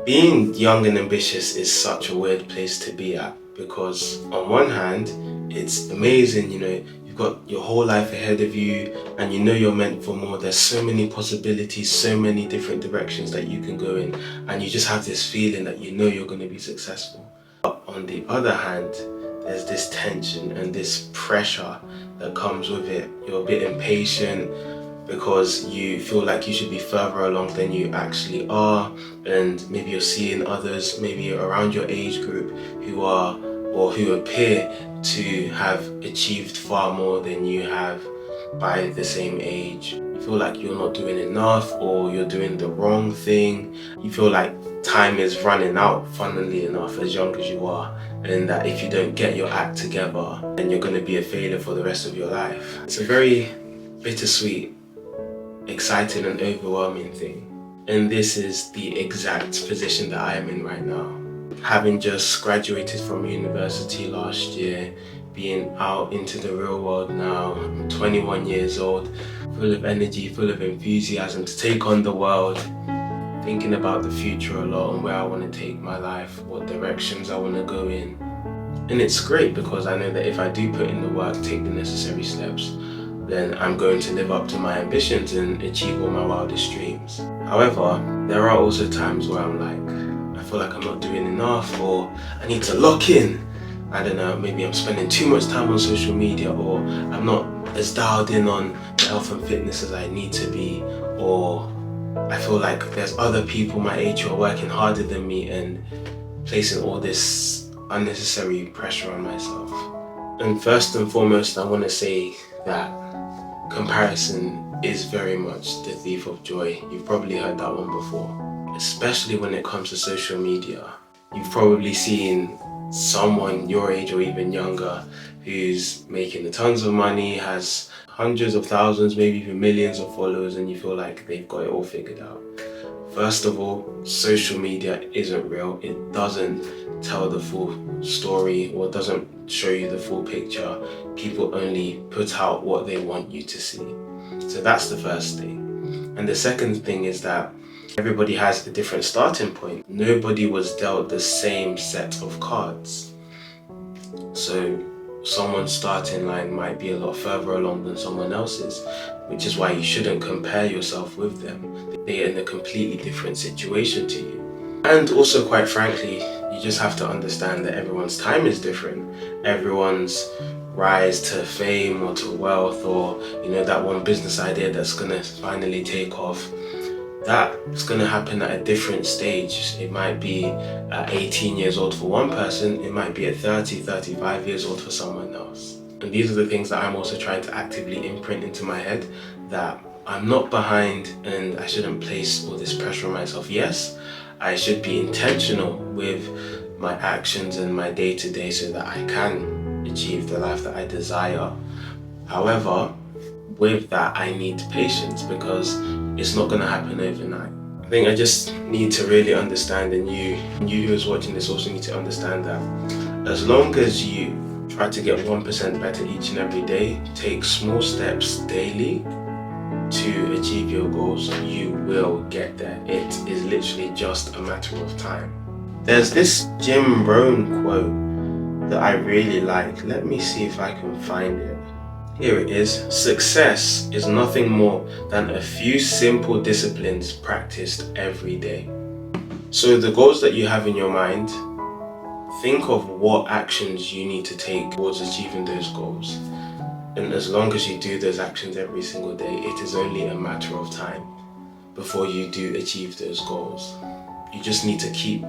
Being young and ambitious is such a weird place to be at because on one hand, it's amazing, you've got your whole life ahead of you and you know you're meant for more. There's so many possibilities, so many different directions that you can go in, and you just have this feeling that you know you're going to be successful. But on the other hand, there's this tension and this pressure that comes with it. You're a bit impatient because you feel like you should be further along than you actually are, and maybe you're seeing others maybe around your age group who are or who appear to have achieved far more than you have by the same age. You feel like you're not doing enough or you're doing the wrong thing. You feel like time is running out, funnily enough, as young as you are, and that if you don't get your act together, then you're going to be a failure for the rest of your life. It's a very bittersweet, exciting and overwhelming thing. And this is the exact position that I am in right now. Having just graduated from university last year, being out into the real world now, I'm 21 years old, full of energy, full of enthusiasm to take on the world, thinking about the future a lot and where I want to take my life, what directions I want to go in. And it's great because I know that if I do put in the work, take the necessary steps, then I'm going to live up to my ambitions and achieve all my wildest dreams. However, there are also times where I'm like, I feel like I'm not doing enough, or I need to lock in. I don't know, maybe I'm spending too much time on social media, or I'm not as dialed in on health and fitness as I need to be, or I feel like there's other people my age who are working harder than me and placing all this unnecessary pressure on myself. And first and foremost, I want to say that comparison is very much the thief of joy. You've probably heard that one before, especially when it comes to social media. You've probably seen someone your age or even younger who's making tons of money, has hundreds of thousands, maybe even millions of followers, and you feel like they've got it all figured out. First of all, social media isn't real. It doesn't tell the full story or doesn't show you the full picture. People only put out what they want you to see. So that's the first thing. And the second thing is that everybody has a different starting point. Nobody was dealt the same set of cards. So someone's starting line might be a lot further along than someone else's, which is why you shouldn't compare yourself with them. They're in a completely different situation to you. And also, quite frankly, you just have to understand that everyone's time is different. Everyone's rise to fame or to wealth, or that one business idea that's gonna finally take off, that is going to happen at a different stage. It might be at 18 years old for one person, it might be at 30, 35 years old for someone else. And these are the things that I'm also trying to actively imprint into my head, that I'm not behind and I shouldn't place all this pressure on myself. Yes, I should be intentional with my actions and my day-to-day so that I can achieve the life that I desire. However, with that, I need patience because it's not going to happen overnight. I think I just need to really understand, and you who's watching this also need to understand that as long as you try to get 1% better each and every day, take small steps daily to achieve your goals, you will get there. It is literally just a matter of time. There's this Jim Rohn quote that I really like. Let me see if I can find it. Here it is. Success is nothing more than a few simple disciplines practiced every day. So the goals that you have in your mind, think of what actions you need to take towards achieving those goals. And as long as you do those actions every single day, it is only a matter of time before you do achieve those goals. You just need to keep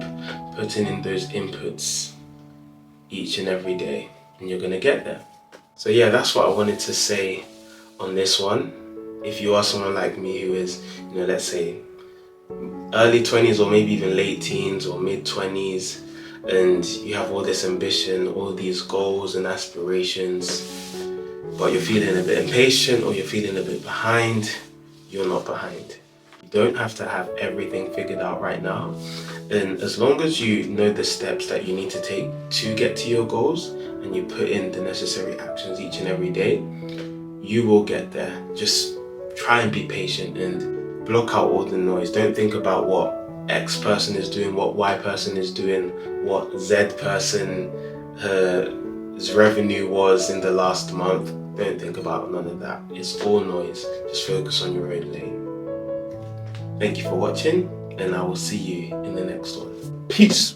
putting in those inputs each and every day, and you're going to get there. So yeah, that's what I wanted to say on this one. If you are someone like me who is, let's say early 20s or maybe even late teens or mid 20s, and you have all this ambition, all these goals and aspirations, but you're feeling a bit impatient or you're feeling a bit behind, you're not behind. You don't have to have everything figured out right now. And as long as you know the steps that you need to take to get to your goals, and you put in the necessary actions each and every day, you will get there. Just try and be patient and block out all the noise. Don't think about what X person is doing, what Y person is doing, what Z person his revenue was in the last month. Don't think about none of that. It's all noise. Just focus on your own lane. Thank you for watching, and I will see you in the next one. Peace.